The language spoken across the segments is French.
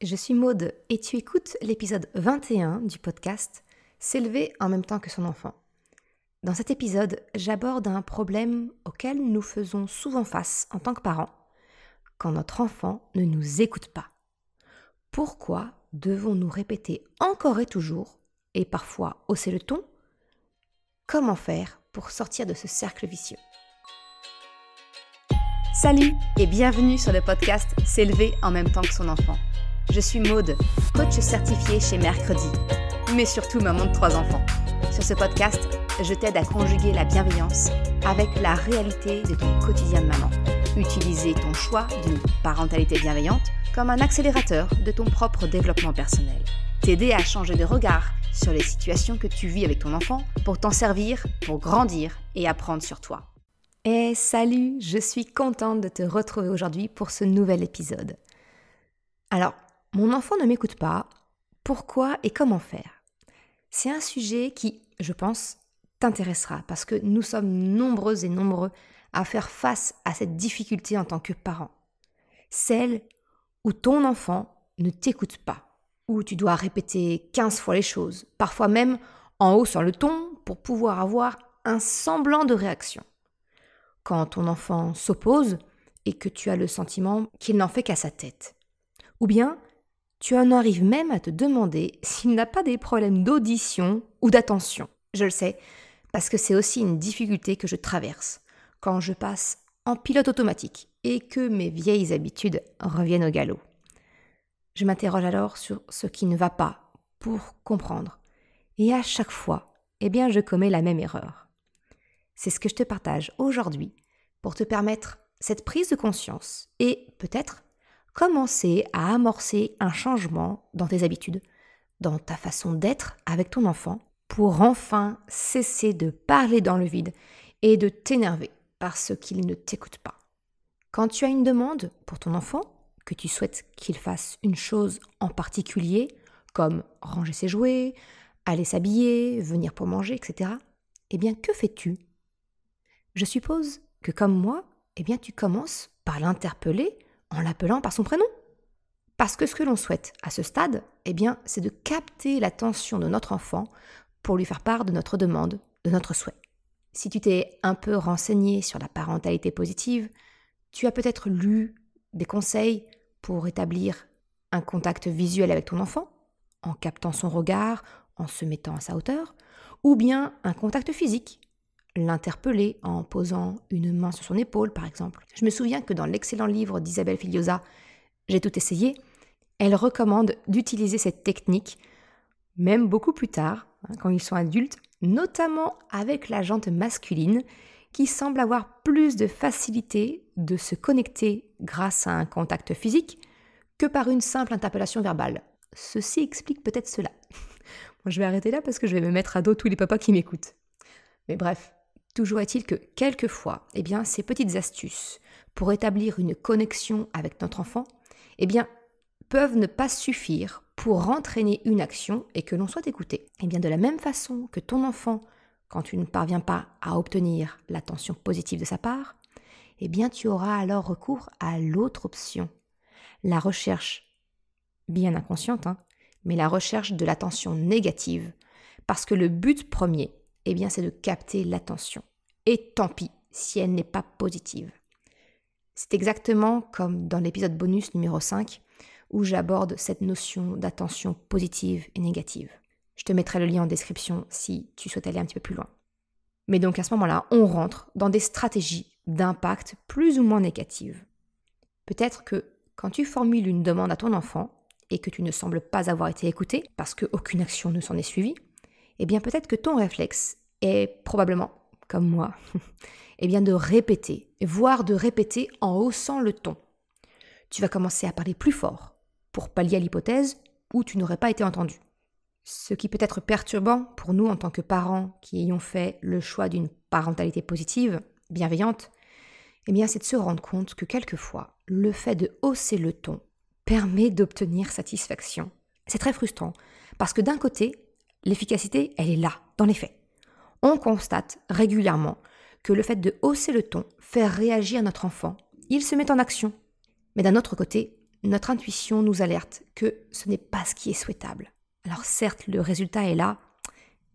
Je suis Maude et tu écoutes l'épisode 21 du podcast « S'élever en même temps que son enfant ». Dans cet épisode, j'aborde un problème auquel nous faisons souvent face en tant que parents quand notre enfant ne nous écoute pas. Pourquoi devons-nous répéter encore et toujours, et parfois hausser le ton? Comment faire pour sortir de ce cercle vicieux? Salut et bienvenue sur le podcast « S'élever en même temps que son enfant ». Je suis Maude, coach certifiée chez Mercredi, mais surtout maman de 3 enfants. Sur ce podcast, je t'aide à conjuguer la bienveillance avec la réalité de ton quotidien de maman. Utiliser ton choix d'une parentalité bienveillante comme un accélérateur de ton propre développement personnel. T'aider à changer de regard sur les situations que tu vis avec ton enfant pour t'en servir, pour grandir et apprendre sur toi. Et salut, je suis contente de te retrouver aujourd'hui pour ce nouvel épisode. Alors, mon enfant ne m'écoute pas, pourquoi et comment faire? C'est un sujet qui, je pense, t'intéressera parce que nous sommes nombreuses et nombreux à faire face à cette difficulté en tant que parents. Celle où ton enfant ne t'écoute pas, où tu dois répéter 15 fois les choses, parfois même en haussant le ton pour pouvoir avoir un semblant de réaction. Quand ton enfant s'oppose et que tu as le sentiment qu'il n'en fait qu'à sa tête. Ou bien, tu en arrives même à te demander s'il n'a pas des problèmes d'audition ou d'attention. Je le sais, parce que c'est aussi une difficulté que je traverse quand je passe en pilote automatique et que mes vieilles habitudes reviennent au galop. Je m'interroge alors sur ce qui ne va pas pour comprendre. Et à chaque fois, je commets la même erreur. C'est ce que je te partage aujourd'hui pour te permettre cette prise de conscience et peut-être commencer à amorcer un changement dans tes habitudes, dans ta façon d'être avec ton enfant, pour enfin cesser de parler dans le vide et de t'énerver parce qu'il ne t'écoute pas. Quand tu as une demande pour ton enfant, que tu souhaites qu'il fasse une chose en particulier, comme ranger ses jouets, aller s'habiller, venir pour manger, etc., que fais-tu? Je suppose que comme moi, tu commences par l'interpeller en l'appelant par son prénom. Parce que ce que l'on souhaite à ce stade, c'est de capter l'attention de notre enfant pour lui faire part de notre demande, de notre souhait. Si tu t'es un peu renseigné sur la parentalité positive, tu as peut-être lu des conseils pour établir un contact visuel avec ton enfant, en captant son regard, en se mettant à sa hauteur, ou bien un contact physique, l'interpeller en posant une main sur son épaule, par exemple. Je me souviens que dans l'excellent livre d'Isabelle Filiosa, « J'ai tout essayé », elle recommande d'utiliser cette technique, même beaucoup plus tard, quand ils sont adultes, notamment avec la jante masculine, qui semble avoir plus de facilité de se connecter grâce à un contact physique que par une simple interpellation verbale. Ceci explique peut-être cela. Moi, je vais arrêter là parce que je vais me mettre à dos tous les papas qui m'écoutent. Mais bref, toujours est-il que quelquefois, ces petites astuces pour établir une connexion avec notre enfant, peuvent ne pas suffire pour entraîner une action et que l'on soit écouté. De la même façon que ton enfant, quand tu ne parviens pas à obtenir l'attention positive de sa part, tu auras alors recours à l'autre option. La recherche, bien inconsciente, mais la recherche de l'attention négative. Parce que le but premier, c'est de capter l'attention. Et tant pis si elle n'est pas positive. C'est exactement comme dans l'épisode bonus numéro 5, où j'aborde cette notion d'attention positive et négative. Je te mettrai le lien en description si tu souhaites aller un petit peu plus loin. Mais donc à ce moment-là, on rentre dans des stratégies d'impact plus ou moins négatives. Peut-être que quand tu formules une demande à ton enfant et que tu ne sembles pas avoir été écouté parce qu'aucune action ne s'en est suivie, peut-être que ton réflexe est probablement, comme moi, de répéter, voire de répéter en haussant le ton. Tu vas commencer à parler plus fort pour pallier à l'hypothèse où tu n'aurais pas été entendu. Ce qui peut être perturbant pour nous en tant que parents qui ayons fait le choix d'une parentalité positive, bienveillante, c'est de se rendre compte que quelquefois, le fait de hausser le ton permet d'obtenir satisfaction. C'est très frustrant parce que d'un côté, l'efficacité, elle est là, dans les faits. On constate régulièrement que le fait de hausser le ton fait réagir notre enfant. Il se met en action. Mais d'un autre côté, notre intuition nous alerte que ce n'est pas ce qui est souhaitable. Alors certes, le résultat est là,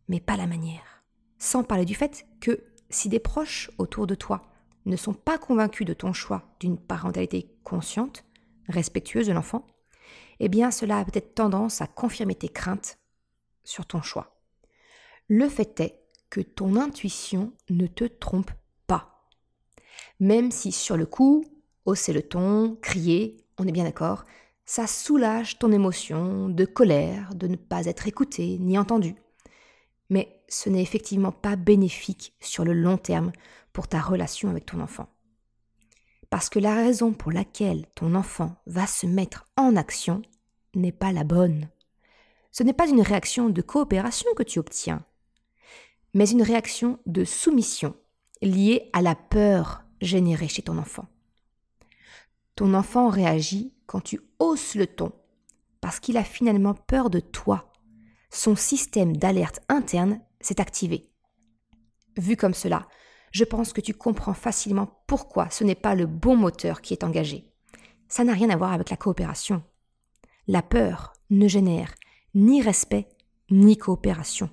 mais pas la manière. Sans parler du fait que si des proches autour de toi ne sont pas convaincus de ton choix d'une parentalité consciente, respectueuse de l'enfant, eh bien cela a peut-être tendance à confirmer tes craintes sur ton choix. Le fait est que ton intuition ne te trompe pas. Même si sur le coup, hausser le ton, crier, on est bien d'accord, ça soulage ton émotion de colère, de ne pas être écouté ni entendu. Mais ce n'est effectivement pas bénéfique sur le long terme pour ta relation avec ton enfant. Parce que la raison pour laquelle ton enfant va se mettre en action n'est pas la bonne. Ce n'est pas une réaction de coopération que tu obtiens, mais une réaction de soumission liée à la peur générée chez ton enfant. Ton enfant réagit quand tu hausses le ton, parce qu'il a finalement peur de toi. Son système d'alerte interne s'est activé. Vu comme cela, je pense que tu comprends facilement pourquoi ce n'est pas le bon moteur qui est engagé. Ça n'a rien à voir avec la coopération. La peur ne génère ni respect ni coopération,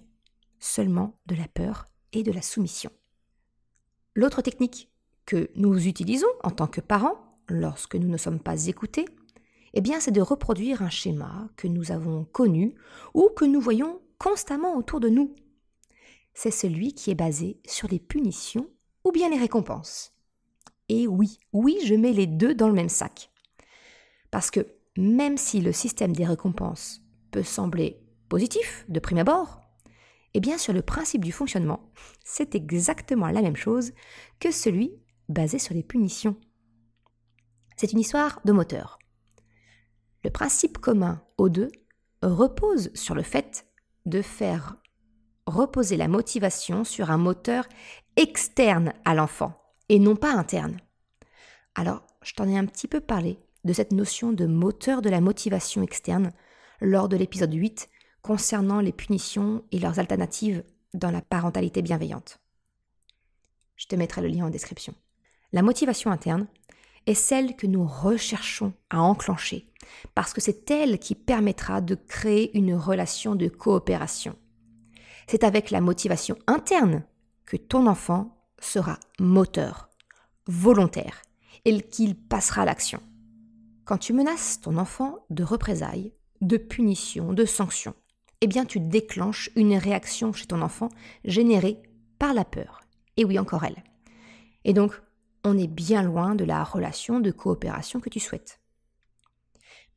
seulement de la peur et de la soumission. L'autre technique que nous utilisons en tant que parents, lorsque nous ne sommes pas écoutés, eh bien, c'est de reproduire un schéma que nous avons connu ou que nous voyons constamment autour de nous. C'est celui qui est basé sur les punitions ou bien les récompenses. Et oui, je mets les deux dans le même sac. Parce que même si le système des récompenses peut sembler positif de prime abord, eh bien sur le principe du fonctionnement, c'est exactement la même chose que celui basé sur les punitions. C'est une histoire de moteur. Le principe commun aux deux repose sur le fait de faire reposer la motivation sur un moteur externe à l'enfant et non pas interne. Alors, je t'en ai un petit peu parlé de cette notion de moteur de la motivation externe lors de l'épisode 8 concernant les punitions et leurs alternatives dans la parentalité bienveillante. Je te mettrai le lien en description. La motivation interne est celle que nous recherchons à enclencher parce que c'est elle qui permettra de créer une relation de coopération. C'est avec la motivation interne que ton enfant sera moteur, volontaire et qu'il passera à l'action. Quand tu menaces ton enfant de représailles, de punitions, de sanctions, eh bien tu déclenches une réaction chez ton enfant générée par la peur. Et oui, encore elle. Et donc, on est bien loin de la relation de coopération que tu souhaites.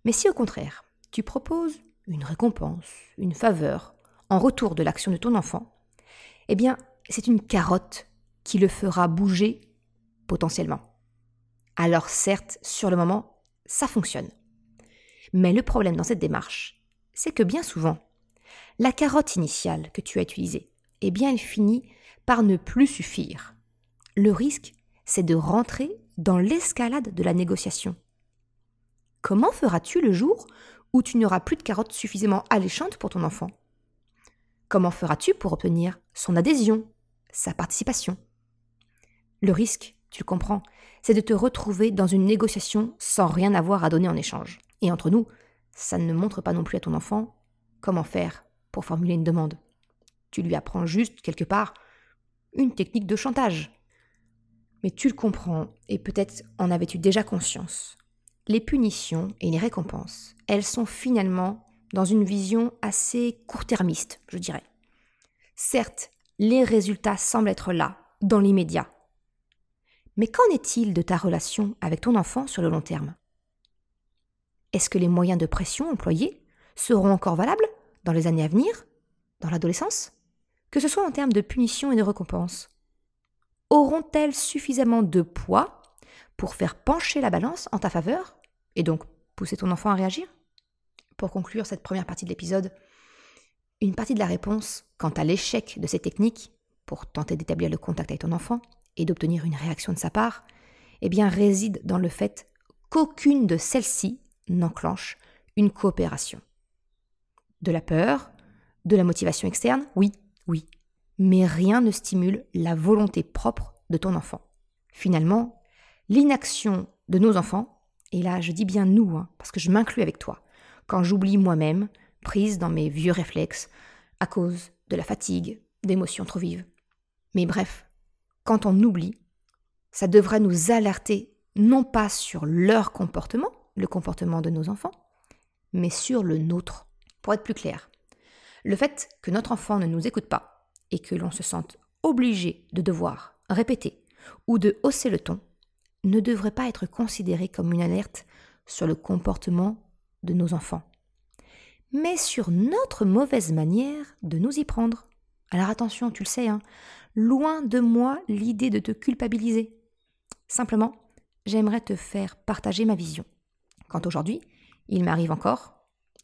Mais si au contraire, tu proposes une récompense, une faveur, en retour de l'action de ton enfant, eh bien, c'est une carotte qui le fera bouger potentiellement. Alors certes, sur le moment, ça fonctionne. Mais le problème dans cette démarche, c'est que bien souvent, la carotte initiale que tu as utilisée, eh bien, elle finit par ne plus suffire. Le risque, c'est de rentrer dans l'escalade de la négociation. Comment feras-tu le jour où tu n'auras plus de carottes suffisamment alléchantes pour ton enfant ? Comment feras-tu pour obtenir son adhésion, sa participation ? Le risque, tu le comprends, c'est de te retrouver dans une négociation sans rien avoir à donner en échange. Et entre nous, ça ne montre pas non plus à ton enfant comment faire pour formuler une demande. Tu lui apprends juste, quelque part, une technique de chantage. Mais tu le comprends, et peut-être en avais-tu déjà conscience. Les punitions et les récompenses, elles sont finalement dans une vision assez court-termiste, je dirais. Certes, les résultats semblent être là, dans l'immédiat. Mais qu'en est-il de ta relation avec ton enfant sur le long terme ? Est-ce que les moyens de pression employés seront encore valables dans les années à venir, dans l'adolescence ? Que ce soit en termes de punition et de récompense. Auront-elles suffisamment de poids pour faire pencher la balance en ta faveur et donc pousser ton enfant à réagir ? Pour conclure cette première partie de l'épisode, une partie de la réponse quant à l'échec de ces techniques pour tenter d'établir le contact avec ton enfant et d'obtenir une réaction de sa part, eh bien réside dans le fait qu'aucune de celles-ci n'enclenche une coopération. De la peur, de la motivation externe, oui, mais rien ne stimule la volonté propre de ton enfant. Finalement, l'inaction de nos enfants et là je dis bien nous, parce que je m'inclus avec toi, quand j'oublie moi-même, prise dans mes vieux réflexes, à cause de la fatigue, d'émotions trop vives. Mais bref, quand on oublie, ça devrait nous alerter non pas sur leur comportement, le comportement de nos enfants, mais sur le nôtre. Pour être plus clair, le fait que notre enfant ne nous écoute pas et que l'on se sente obligé de devoir répéter ou de hausser le ton ne devrait pas être considéré comme une alerte sur le comportement de nos enfants, mais sur notre mauvaise manière de nous y prendre. Alors attention, tu le sais, loin de moi l'idée de te culpabiliser. Simplement, j'aimerais te faire partager ma vision. Quand aujourd'hui, il m'arrive encore,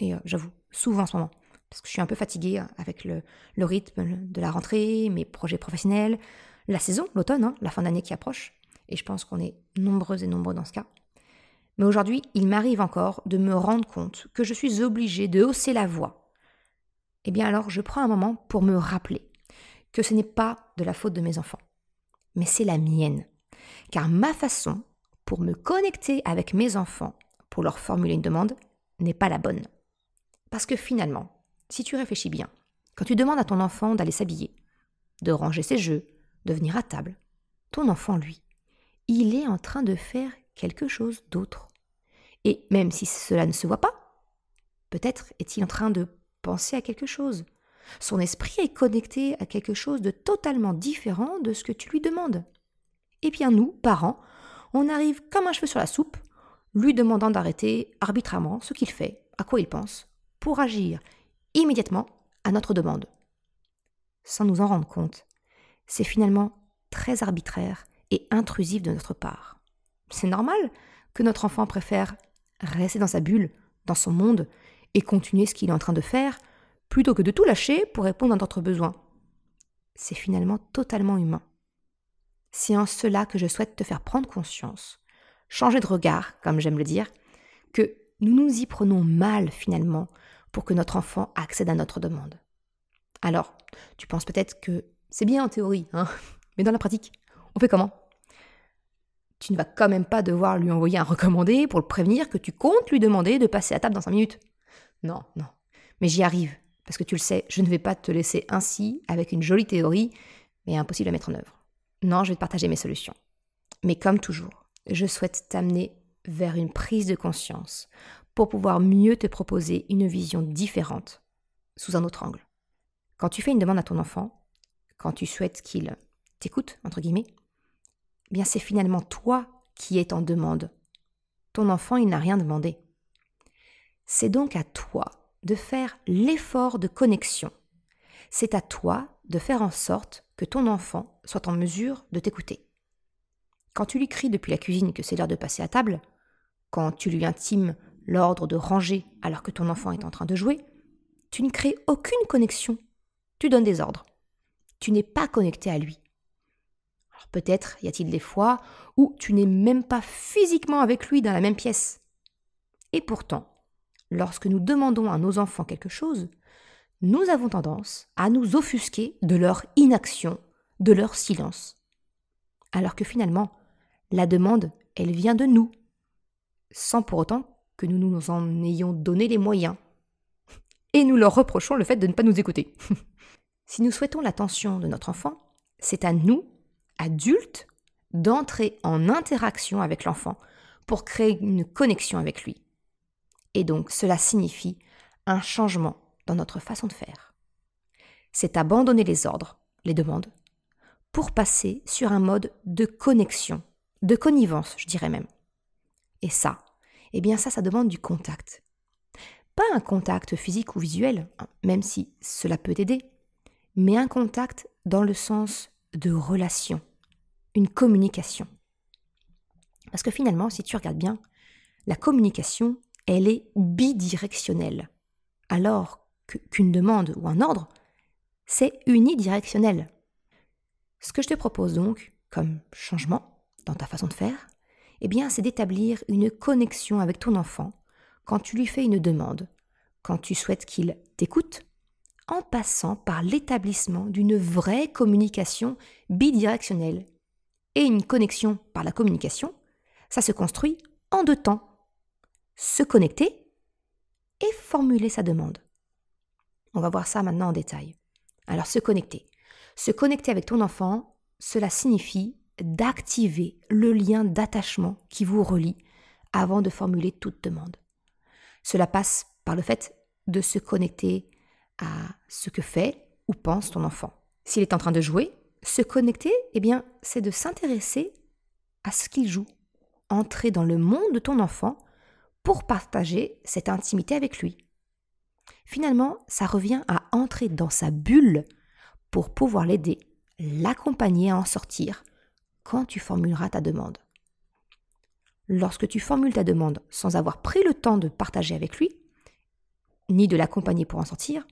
et j'avoue, souvent en ce moment, parce que je suis un peu fatiguée avec le rythme de la rentrée, mes projets professionnels, la saison, l'automne, la fin d'année qui approche, et je pense qu'on est nombreuses et nombreux dans ce cas. Mais aujourd'hui, il m'arrive encore de me rendre compte que je suis obligée de hausser la voix. Eh bien alors, je prends un moment pour me rappeler que ce n'est pas de la faute de mes enfants, mais c'est la mienne. Car ma façon pour me connecter avec mes enfants, pour leur formuler une demande, n'est pas la bonne. Parce que finalement, si tu réfléchis bien, quand tu demandes à ton enfant d'aller s'habiller, de ranger ses jeux, de venir à table, ton enfant, lui, il est en train de faire quelque chose d'autre. Et même si cela ne se voit pas, peut-être est-il en train de penser à quelque chose. Son esprit est connecté à quelque chose de totalement différent de ce que tu lui demandes. Et bien nous, parents, on arrive comme un cheveu sur la soupe, lui demandant d'arrêter arbitrairement ce qu'il fait, à quoi il pense, pour agir immédiatement à notre demande. Sans nous en rendre compte, c'est finalement très arbitraire et intrusif de notre part. C'est normal que notre enfant préfère rester dans sa bulle, dans son monde, et continuer ce qu'il est en train de faire, plutôt que de tout lâcher pour répondre à notre besoin. C'est finalement totalement humain. C'est en cela que je souhaite te faire prendre conscience, changer de regard, comme j'aime le dire, que nous nous y prenons mal finalement pour que notre enfant accède à notre demande. Alors, tu penses peut-être que c'est bien en théorie, mais dans la pratique, on fait comment ? Tu ne vas quand même pas devoir lui envoyer un recommandé pour le prévenir que tu comptes lui demander de passer à table dans 5 minutes. Non, mais j'y arrive, parce que tu le sais, je ne vais pas te laisser ainsi avec une jolie théorie, mais impossible à mettre en œuvre. Non, je vais te partager mes solutions. Mais comme toujours, je souhaite t'amener vers une prise de conscience pour pouvoir mieux te proposer une vision différente, sous un autre angle. Quand tu fais une demande à ton enfant, quand tu souhaites qu'il t'écoute, entre guillemets, eh bien c'est finalement toi qui es en demande. Ton enfant, il n'a rien demandé. C'est donc à toi de faire l'effort de connexion. C'est à toi de faire en sorte que ton enfant soit en mesure de t'écouter. Quand tu lui cries depuis la cuisine que c'est l'heure de passer à table, quand tu lui intimes l'ordre de ranger alors que ton enfant est en train de jouer, tu ne crées aucune connexion. Tu donnes des ordres. Tu n'es pas connecté à lui. Alors peut-être y a-t-il des fois où tu n'es même pas physiquement avec lui dans la même pièce. Et pourtant, lorsque nous demandons à nos enfants quelque chose, nous avons tendance à nous offusquer de leur inaction, de leur silence. Alors que finalement, la demande, elle vient de nous, sans pour autant que nous nous en ayons donné les moyens. Et nous leur reprochons le fait de ne pas nous écouter. Si nous souhaitons l'attention de notre enfant, c'est à nous, adultes, d'entrer en interaction avec l'enfant pour créer une connexion avec lui. Et donc, cela signifie un changement dans notre façon de faire. C'est abandonner les ordres, les demandes, pour passer sur un mode de connexion, de connivence, je dirais même. Et ça, ça demande du contact. Pas un contact physique ou visuel, même si cela peut t'aider, mais un contact dans le sens de relation, une communication. Parce que finalement, si tu regardes bien, la communication, elle est bidirectionnelle, alors qu'une demande ou un ordre, c'est unidirectionnel. Ce que je te propose donc, comme changement dans ta façon de faire, c'est d'établir une connexion avec ton enfant quand tu lui fais une demande, quand tu souhaites qu'il t'écoute, en passant par l'établissement d'une vraie communication bidirectionnelle. Et une connexion par la communication, ça se construit en 2 temps, se connecter et formuler sa demande. On va voir ça maintenant en détail. Alors, se connecter. Se connecter avec ton enfant, cela signifie d'activer le lien d'attachement qui vous relie avant de formuler toute demande. Cela passe par le fait de se connecter à ce que fait ou pense ton enfant. S'il est en train de jouer, se connecter, c'est de s'intéresser à ce qu'il joue. Entrer dans le monde de ton enfant pour partager cette intimité avec lui. Finalement, ça revient à entrer dans sa bulle pour pouvoir l'aider, l'accompagner à en sortir quand tu formuleras ta demande. Lorsque tu formules ta demande sans avoir pris le temps de partager avec lui, ni de l'accompagner pour en sortir,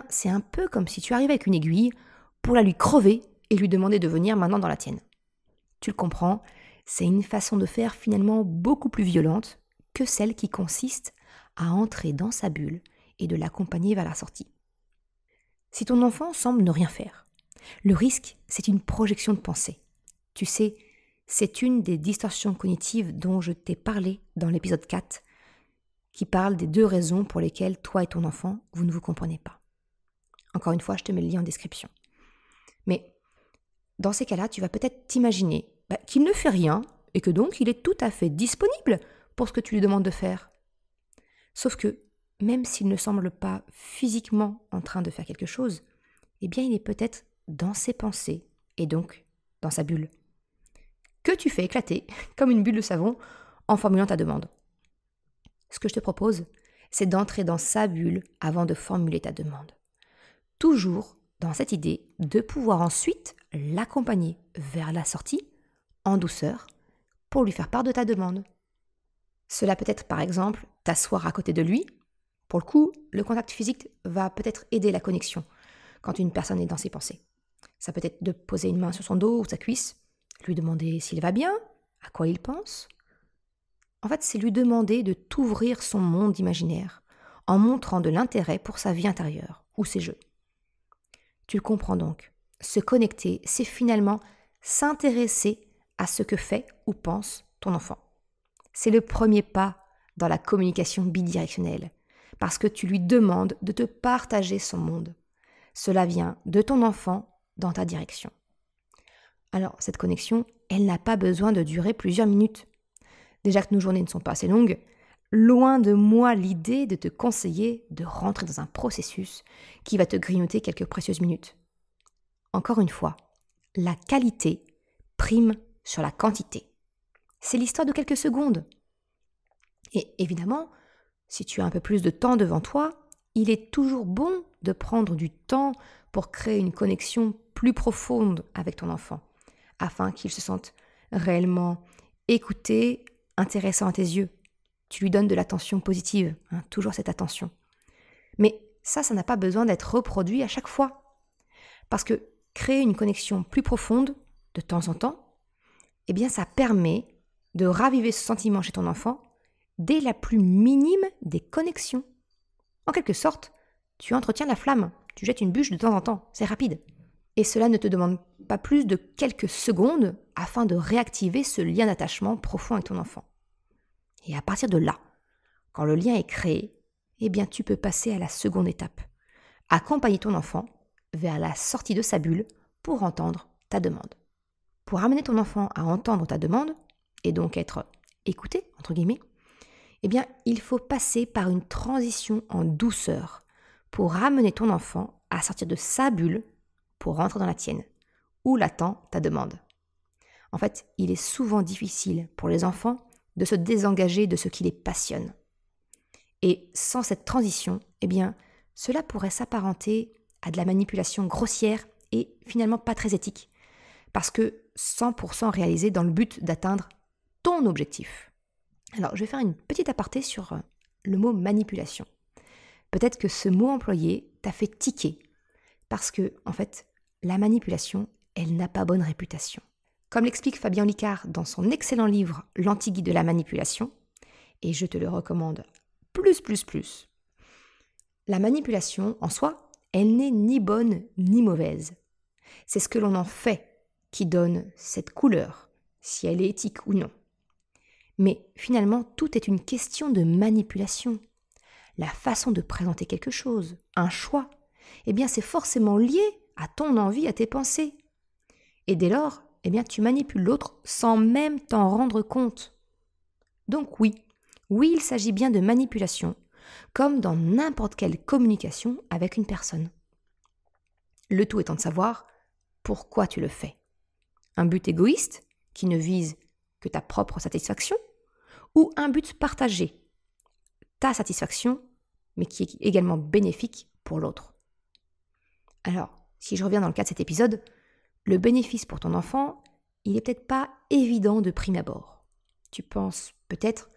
c'est un peu comme si tu arrivais avec une aiguille pour la lui crever et lui demander de venir maintenant dans la tienne. Tu le comprends, c'est une façon de faire finalement beaucoup plus violente que celle qui consiste à entrer dans sa bulle et de l'accompagner vers la sortie. Si ton enfant semble ne rien faire, le risque, c'est une projection de pensée. Tu sais, c'est une des distorsions cognitives dont je t'ai parlé dans l'épisode 4, qui parle des 2 raisons pour lesquelles toi et ton enfant, vous ne vous comprenez pas. Encore une fois, je te mets le lien en description. Mais dans ces cas-là, tu vas peut-être t'imaginer qu'il ne fait rien et que donc il est tout à fait disponible pour ce que tu lui demandes de faire. Sauf que, même s'il ne semble pas physiquement en train de faire quelque chose, il est peut-être dans ses pensées et donc dans sa bulle, que tu fais éclater comme une bulle de savon en formulant ta demande. Ce que je te propose, c'est d'entrer dans sa bulle avant de formuler ta demande. Toujours dans cette idée de pouvoir ensuite l'accompagner vers la sortie, en douceur, pour lui faire part de ta demande. Cela peut être par exemple t'asseoir à côté de lui. Pour le coup, le contact physique va peut-être aider la connexion quand une personne est dans ses pensées. Ça peut être de poser une main sur son dos ou sa cuisse, lui demander s'il va bien, à quoi il pense. En fait, c'est lui demander de t'ouvrir son monde imaginaire en montrant de l'intérêt pour sa vie intérieure ou ses jeux. Tu le comprends donc. Se connecter, c'est finalement s'intéresser à ce que fait ou pense ton enfant. C'est le premier pas dans la communication bidirectionnelle, parce que tu lui demandes de te partager son monde. Cela vient de ton enfant dans ta direction. Alors, cette connexion, elle n'a pas besoin de durer plusieurs minutes. Déjà que nos journées ne sont pas assez longues, loin de moi l'idée de te conseiller de rentrer dans un processus qui va te grignoter quelques précieuses minutes. Encore une fois, la qualité prime sur la quantité. C'est l'histoire de quelques secondes. Et évidemment, si tu as un peu plus de temps devant toi, il est toujours bon de prendre du temps pour créer une connexion plus profonde avec ton enfant, afin qu'il se sente réellement écouté, intéressant à tes yeux. Tu lui donnes de l'attention positive, toujours cette attention. Mais ça n'a pas besoin d'être reproduit à chaque fois. Parce que créer une connexion plus profonde, de temps en temps, ça permet de raviver ce sentiment chez ton enfant dès la plus minime des connexions. En quelque sorte, tu entretiens la flamme, tu jettes une bûche de temps en temps, c'est rapide. Et cela ne te demande pas plus de quelques secondes afin de réactiver ce lien d'attachement profond avec ton enfant. Et à partir de là, quand le lien est créé, tu peux passer à la seconde étape. Accompagner ton enfant vers la sortie de sa bulle pour entendre ta demande. Pour amener ton enfant à entendre ta demande, et donc être écouté, entre guillemets, il faut passer par une transition en douceur pour ramener ton enfant à sortir de sa bulle pour rentrer dans la tienne, où l'attend ta demande. En fait, il est souvent difficile pour les enfants de se désengager de ce qui les passionne. Et sans cette transition, cela pourrait s'apparenter à de la manipulation grossière et finalement pas très éthique, parce que 100% réalisée dans le but d'atteindre ton objectif. Alors, je vais faire une petite aparté sur le mot manipulation. Peut-être que ce mot employé t'a fait tiquer, parce que, en fait, la manipulation, elle n'a pas bonne réputation. Comme l'explique Fabien Licard dans son excellent livre « L'anti-guide de la manipulation », et je te le recommande plus. La manipulation, en soi, elle n'est ni bonne ni mauvaise. C'est ce que l'on en fait qui donne cette couleur, si elle est éthique ou non. Mais finalement, tout est une question de manipulation. La façon de présenter quelque chose, un choix, eh bien c'est forcément lié à ton envie, à tes pensées. Et dès lors, eh bien tu manipules l'autre sans même t'en rendre compte. Donc oui, il s'agit bien de manipulation, comme dans n'importe quelle communication avec une personne. Le tout étant de savoir pourquoi tu le fais. Un but égoïste qui ne vise que ta propre satisfaction, ou un but partagé, ta satisfaction, mais qui est également bénéfique pour l'autre. Alors, si je reviens dans le cas de cet épisode, le bénéfice pour ton enfant, il n'est peut-être pas évident de prime abord. Tu penses peut-être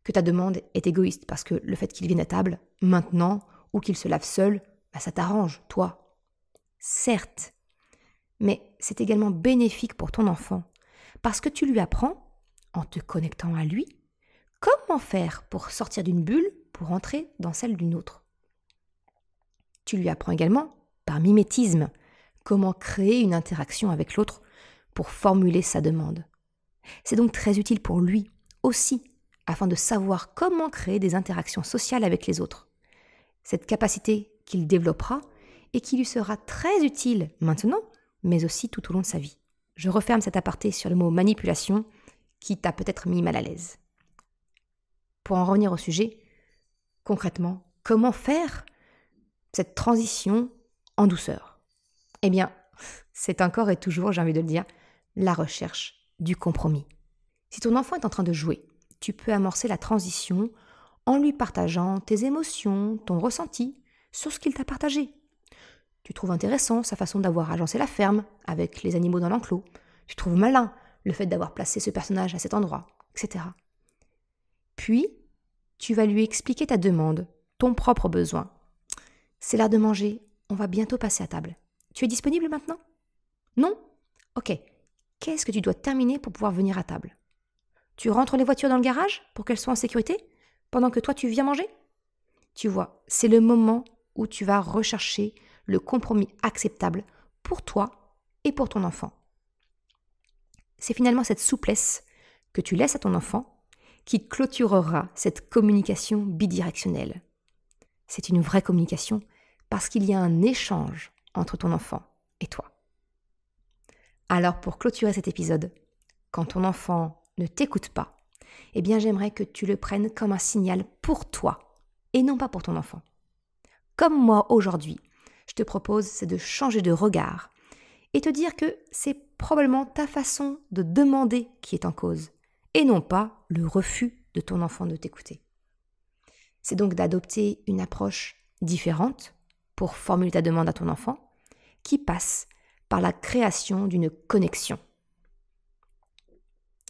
que ta demande est égoïste parce que le fait qu'il vienne à table, maintenant, ou qu'il se lave seul, ça t'arrange, toi. Certes, mais c'est également bénéfique pour ton enfant parce que tu lui apprends, en te connectant à lui, comment faire pour sortir d'une bulle pour entrer dans celle d'une autre. Tu lui apprends également, par mimétisme, comment créer une interaction avec l'autre pour formuler sa demande. C'est donc très utile pour lui aussi, afin de savoir comment créer des interactions sociales avec les autres. Cette capacité qu'il développera et qui lui sera très utile maintenant, mais aussi tout au long de sa vie. Je referme cet aparté sur le mot manipulation qui t'a peut-être mis mal à l'aise. Pour en revenir au sujet, concrètement, comment faire cette transition en douceur ? Eh bien, c'est encore et toujours, j'ai envie de le dire, la recherche du compromis. Si ton enfant est en train de jouer, tu peux amorcer la transition en lui partageant tes émotions, ton ressenti sur ce qu'il t'a partagé. Tu trouves intéressant sa façon d'avoir agencé la ferme avec les animaux dans l'enclos. Tu trouves malin le fait d'avoir placé ce personnage à cet endroit, etc. Puis, tu vas lui expliquer ta demande, ton propre besoin. C'est l'heure de manger, on va bientôt passer à table. Tu es disponible maintenant ? Non ? Ok. Qu'est-ce que tu dois terminer pour pouvoir venir à table ? Tu rentres les voitures dans le garage pour qu'elles soient en sécurité pendant que toi tu viens manger ? Tu vois, c'est le moment où tu vas rechercher le compromis acceptable pour toi et pour ton enfant. C'est finalement cette souplesse que tu laisses à ton enfant qui clôturera cette communication bidirectionnelle. C'est une vraie communication parce qu'il y a un échange entre ton enfant et toi. Alors pour clôturer cet épisode, quand ton enfant ne t'écoute pas, eh bien j'aimerais que tu le prennes comme un signal pour toi et non pas pour ton enfant. Comme moi aujourd'hui, je te propose, c'est de changer de regard et te dire que c'est probablement ta façon de demander qui est en cause et non pas le refus de ton enfant de t'écouter. C'est donc d'adopter une approche différente pour formuler ta demande à ton enfant qui passe par la création d'une connexion.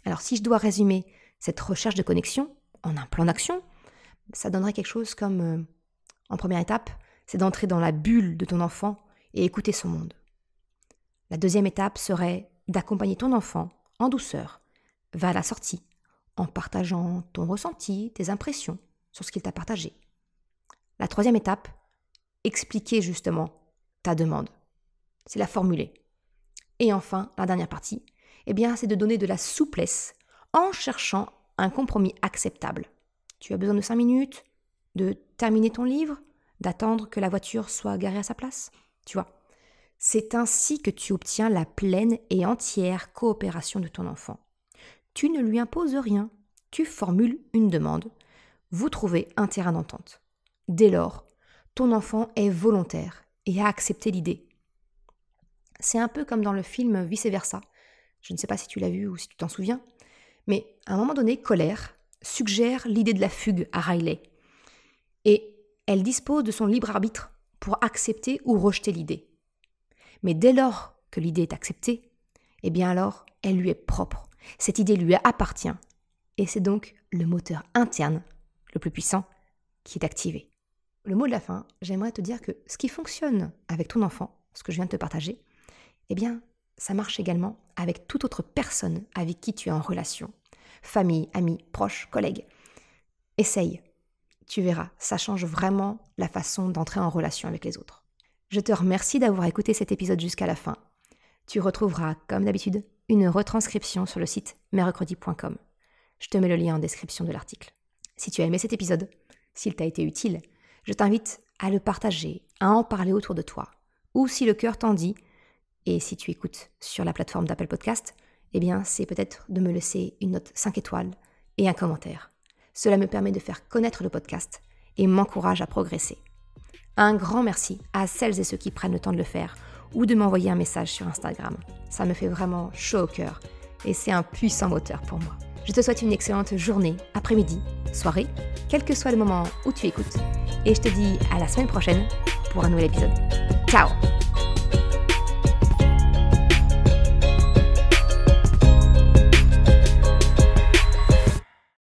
Alors si je dois résumer cette recherche de connexion en un plan d'action, ça donnerait quelque chose comme, en première étape, c'est d'entrer dans la bulle de ton enfant et écouter son monde. La deuxième étape serait d'accompagner ton enfant en douceur vers la sortie, en partageant ton ressenti, tes impressions sur ce qu'il t'a partagé. La troisième étape, expliquer justement ta demande. C'est la formuler. Et enfin, la dernière partie, eh bien, c'est de donner de la souplesse en cherchant un compromis acceptable. Tu as besoin de 5 minutes, de terminer ton livre, d'attendre que la voiture soit garée à sa place. Tu vois, c'est ainsi que tu obtiens la pleine et entière coopération de ton enfant. Tu ne lui imposes rien, tu formules une demande, vous trouvez un terrain d'entente. Dès lors, ton enfant est volontaire et a accepté l'idée. C'est un peu comme dans le film Vice Versa. Je ne sais pas si tu l'as vu ou si tu t'en souviens, mais à un moment donné, Colère suggère l'idée de la fugue à Riley. Et elle dispose de son libre arbitre pour accepter ou rejeter l'idée. Mais dès lors que l'idée est acceptée, eh bien alors, elle lui est propre. Cette idée lui appartient. Et c'est donc le moteur interne, le plus puissant, qui est activé. Le mot de la fin, j'aimerais te dire que ce qui fonctionne avec ton enfant, ce que je viens de te partager, eh bien, ça marche également avec toute autre personne avec qui tu es en relation. Famille, amis, proches, collègues. Essaye. Tu verras, ça change vraiment la façon d'entrer en relation avec les autres. Je te remercie d'avoir écouté cet épisode jusqu'à la fin. Tu retrouveras, comme d'habitude, une retranscription sur le site mercredi.com. Je te mets le lien en description de l'article. Si tu as aimé cet épisode, s'il t'a été utile, je t'invite à le partager, à en parler autour de toi. Ou si le cœur t'en dit, et si tu écoutes sur la plateforme d'Apple Podcast, eh bien c'est peut-être de me laisser une note 5 étoiles et un commentaire. Cela me permet de faire connaître le podcast et m'encourage à progresser. Un grand merci à celles et ceux qui prennent le temps de le faire ou de m'envoyer un message sur Instagram. Ça me fait vraiment chaud au cœur et c'est un puissant moteur pour moi. Je te souhaite une excellente journée, après-midi, soirée, quel que soit le moment où tu écoutes. Et je te dis à la semaine prochaine pour un nouvel épisode. Ciao!